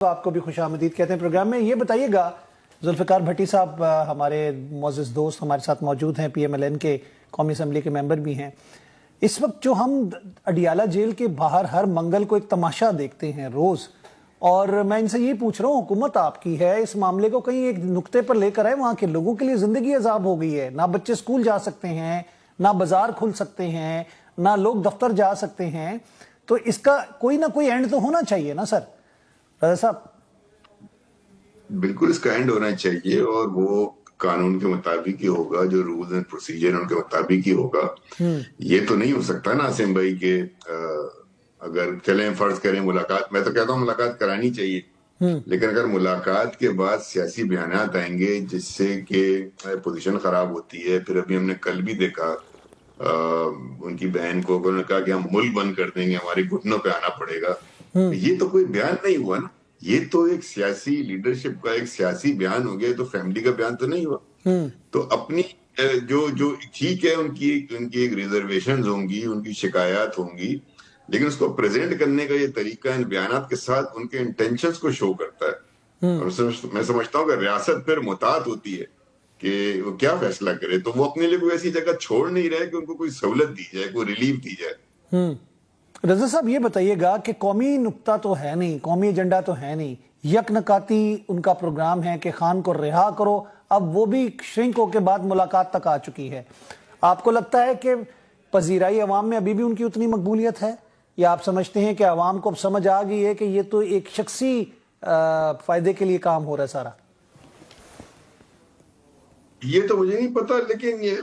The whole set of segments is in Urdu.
آپ کو بھی خوش آمدید کہتے ہیں پروگرام میں. یہ بتائیے گا ذوالفقار بھٹی صاحب ہمارے معزز دوست ہمارے ساتھ موجود ہیں, پی ایم ایل این کے قومی اسمبلی کے ممبر بھی ہیں. اس وقت جو ہم اڈیالہ جیل کے باہر ہر منگل کو ایک تماشا دیکھتے ہیں روز, اور میں ان سے یہ پوچھ رہا ہوں حکومت آپ کی ہے, اس معاملے کو کہیں ایک نقطے پر لے کر آئے. وہاں کے لوگوں کے لیے زندگی عذاب ہو گئی ہے, نہ بچے اسکول جا سکتے ہیں, نہ بازار کھل سکتے ہیں, نہ لوگ دفتر جا سکتے ہیں. تو اس کا کوئی نہ کوئی اینڈ تو ہونا چاہیے نا سر رضا صاحب؟ بالکل اس کا اینڈ ہونا چاہیے, اور وہ قانون کے مطابق ہی ہوگا, جو رولز اینڈ پروسیجر ان کے مطابق ہی ہوگا. یہ تو نہیں ہو سکتا نا عاصم بھائی کہ اگر چلیں فرض کریں ملاقات, میں تو کہتا ہوں ملاقات کرانی چاہیے, لیکن اگر ملاقات کے بعد سیاسی بیانات آئیں گے جس سے کہ پوزیشن خراب ہوتی ہے. پھر ابھی ہم نے کل بھی دیکھا ان کی بہن کو انہوں نے کہا کہ ہم ملک بند کر دیں گے, ہمارے گھٹنوں پہ آنا پڑے گا. یہ تو کوئی بیان نہیں ہوا نا, یہ تو ایک سیاسی لیڈرشپ کا ایک سیاسی بیان ہو گیا, تو فیملی کا بیان تو نہیں ہوا. تو اپنی جو ٹھیک ہے ان کی ایک ریزرویشنز ہوں گی, ان کی شکایات ہوں گی, لیکن اس کو پریزنٹ کرنے کا یہ طریقہ ان بیانات کے ساتھ ان کے انٹینشنز کو شو کرتا ہے. اور میں سمجھتا ہوں کہ ریاست پھر محتاط ہوتی ہے کہ وہ کیا فیصلہ کرے, تو وہ اپنے لیے کوئی ایسی جگہ چھوڑ نہیں رہے کہ ان کو کوئی سہولت دی جائے, کوئی ریلیف دی جائے. رضا صاحب یہ بتائیے گا کہ قومی نقطہ تو ہے نہیں, قومی ایجنڈا تو ہے نہیں, یک نکاتی ان کا پروگرام ہے کہ خان کو رہا کرو. اب وہ بھی شرنک ہو کے بعد ملاقات تک آ چکی ہے. آپ کو لگتا ہے کہ پذیرائی عوام میں ابھی بھی ان کی اتنی مقبولیت ہے, یا آپ سمجھتے ہیں کہ عوام کو اب سمجھ آ گئی ہے کہ یہ تو ایک شخصی فائدے کے لیے کام ہو رہا ہے سارا؟ یہ تو مجھے نہیں پتا, لیکن یہ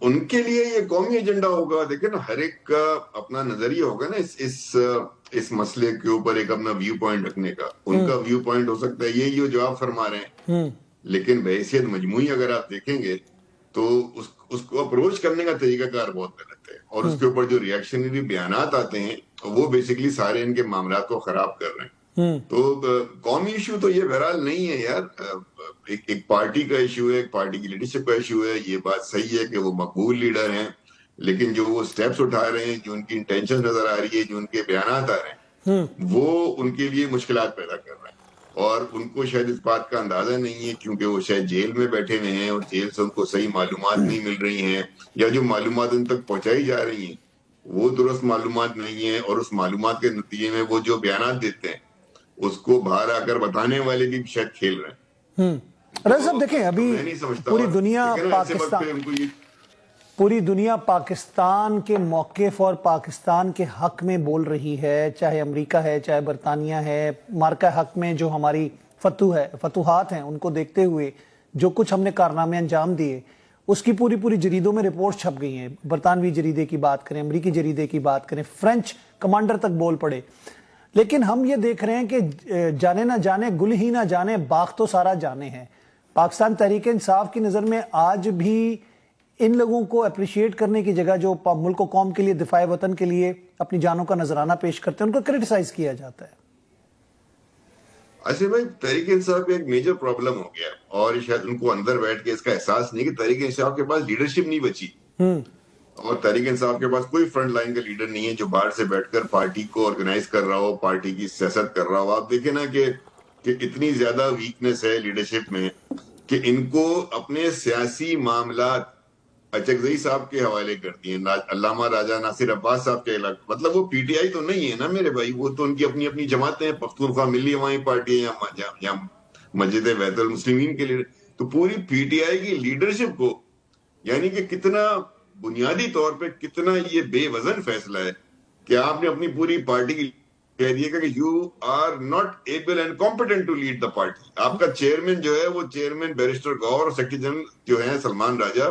ان کے لیے یہ قومی ایجنڈا ہوگا. دیکھیں نا, ہر ایک کا اپنا نظریہ ہوگا نا اس مسئلے کے اوپر, ایک اپنا ویو پوائنٹ رکھنے کا. ان کا ویو پوائنٹ ہو سکتا ہے یہی جو آپ فرما رہے ہیں, لیکن بحیثیت مجموعی اگر آپ دیکھیں گے تو اس کو اپروچ کرنے کا طریقہ کار بہت غلط ہے, اور اس کے اوپر جو ریئیکشنری بیانات آتے ہیں وہ بیسیکلی سارے ان کے معاملات کو خراب کر رہے ہیں. تو قومی ایشو تو یہ بہرحال نہیں ہے یار, ایک پارٹی کا ایشو ہے, ایک پارٹی کی لیڈرشپ کا ایشو ہے. یہ بات صحیح ہے کہ وہ مقبول لیڈر ہیں, لیکن جو وہ سٹیپس اٹھا رہے ہیں, جو ان کی انٹینشن نظر آ رہی ہے, جو ان کے بیانات آ رہے ہیں, وہ ان کے لیے مشکلات پیدا کر رہے ہیں. اور ان کو شاید اس بات کا اندازہ نہیں ہے, کیونکہ وہ شاید جیل میں بیٹھے ہوئے ہیں اور جیل سے ان کو صحیح معلومات نہیں مل رہی ہیں, یا جو معلومات ان تک پہنچائی جا رہی ہیں وہ درست معلومات نہیں ہیں, اور اس معلومات کے نتیجے میں وہ جو بیانات دیتے ہیں اس کو باہر آ کر بتانے والے بھی شاید کھیل رہے ہیں. رضا صاحب دیکھیں, ابھی پوری دنیا پاکستان کے موقف اور پاکستان کے حق میں بول رہی ہے, چاہے امریکہ ہے, چاہے برطانیہ ہے. مارکہ حق میں جو ہماری فتوحات ہیں ان کو دیکھتے ہوئے جو کچھ ہم نے کارنامے انجام دیے, اس کی پوری جریدوں میں رپورٹ چھپ گئی ہیں. برطانوی جریدے کی بات کریں, امریکی جریدے کی بات کریں, فرینچ کمانڈر تک بول پڑے. لیکن ہم یہ دیکھ رہے ہیں کہ جانے نہ جانے گل ہی نہ جانے باغ تو سارا جانے ہیں. پاکستان تحریک انصاف کی نظر میں آج بھی ان لوگوں کو اپریشیٹ کرنے کی جگہ جو ملک و قوم کے لیے, دفاع وطن کے لیے اپنی جانوں کا نذرانہ پیش کرتے ہیں, ان کو کرٹیسائز کیا جاتا ہے. ایسے بھائی تحریک انصاف ایک میجر پرابلم ہو گیا, اور شاید ان کو اندر بیٹھ کے اس کا احساس نہیں کہ تحریک انصاف کے پاس لیڈرشپ نہیں بچی, اور تحریک انصاف کے پاس کوئی فرنٹ لائن کا لیڈر نہیں ہے جو باہر سے بیٹھ کر پارٹی کو آرگنائز کر رہا ہو, پارٹی کی سیاست کر رہا ہو. آپ دیکھیں نا کہ اتنی زیادہ ویکنس ہے لیڈرشپ میں کہ ان کو اپنے سیاسی معاملات اچکزئی صاحب کے حوالے کر دیے, علامہ راجہ ناصر عباس صاحب کے علاقے. مطلب وہ پی ٹی آئی تو نہیں ہے نا میرے بھائی, وہ تو ان کی اپنی جماعتیں ہیں, پختونخوا ملی عوامی پارٹی ہے, یا مسجد بیت المسلمین کے لیڈر. تو پوری پی ٹی آئی کی لیڈرشپ کو, یعنی کہ کتنا بنیادی طور پہ کتنا یہ بے وزن فیصلہ ہے کہ آپ نے اپنی پوری پارٹی کی کہہ دیا کہ you are not able and competent to lead the party. آپ کا چیئرمین جو ہے وہ چیئرمین بیرسٹر گور, اور سیکرٹری جنرل جو ہیں سلمان راجہ,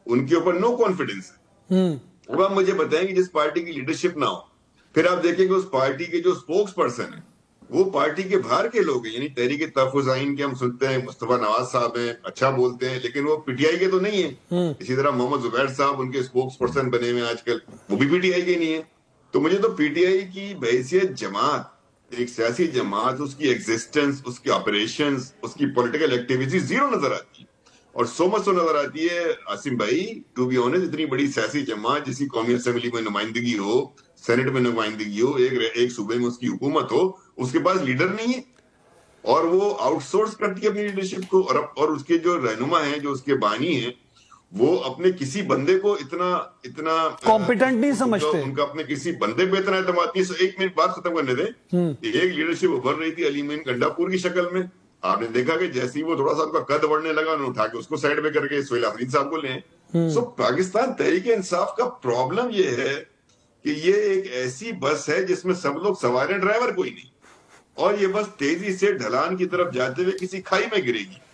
ان کے اوپر نو کانفیڈنس ہے. اب آپ مجھے بتائیں کہ جس پارٹی کی لیڈرشپ نہ ہو, پھر آپ دیکھیں کہ اس پارٹی کے جو سپوکس پرسن ہیں وہ پارٹی کے باہر کے لوگ ہیں. یعنی تحریک تحفظ آئین کے ہم سنتے ہیں مصطفیٰ نواز صاحب ہیں, اچھا بولتے ہیں, لیکن وہ پی ٹی آئی کے تو نہیں ہیں. اسی طرح محمد زبیر صاحب ان کے سپوکس پرسن بنے ہوئے آج کل, وہ بھی پی ٹی آئی کے نہیں ہیں. تو مجھے تو پی ٹی آئی کی بحیثیت جماعت, ایک سیاسی جماعت, اس کی ایگزسٹنس, اس کی آپریشنز, اس کی پولیٹیکل ایکٹیویٹی زیرو نظر آتی ہے. اور سو نظر آتی ہے عاصم بھائی, ٹو بی آنیسٹ, اتنی بڑی سیاسی جماعت جس کی قومی اسمبلی میں نمائندگی ہو, سینٹ میں نمائندگی ہو, ایک صوبے میں اس کی حکومت ہو, اس کے پاس لیڈر نہیں ہے اور وہ آؤٹ سورس کرتی ہے اپنی لیڈرشپ کو, اور اس کے جو رہنما ہیں, جو اس کے بانی ہیں, وہ اپنے کسی بندے کو اتنا کمپیٹنٹ نہیں سمجھتے, ان کا اپنے کسی بندے پہ اتنا اعتماد نہیں. ایک منٹ بات ختم کرنے دیں. ایک لیڈرشپ ابھر رہی تھی علیم گنڈاپور کی شکل میں. آپ نے دیکھا کہ جیسے ہی وہ تھوڑا سا ان کا قد بڑھنے لگا, انہوں نے اٹھا کے اس کو سائڈ پہ کر کے سہیل آفرین صاحب کو لیں. سو پاکستان تحریک انصاف کا پرابلم یہ ہے کہ یہ ایک ایسی بس ہے جس میں سب لوگ سوار ہیں, ڈرائیور کوئی نہیں, اور یہ بس تیزی سے ڈھلان کی طرف جاتے ہوئے کسی کھائی میں گرے گی.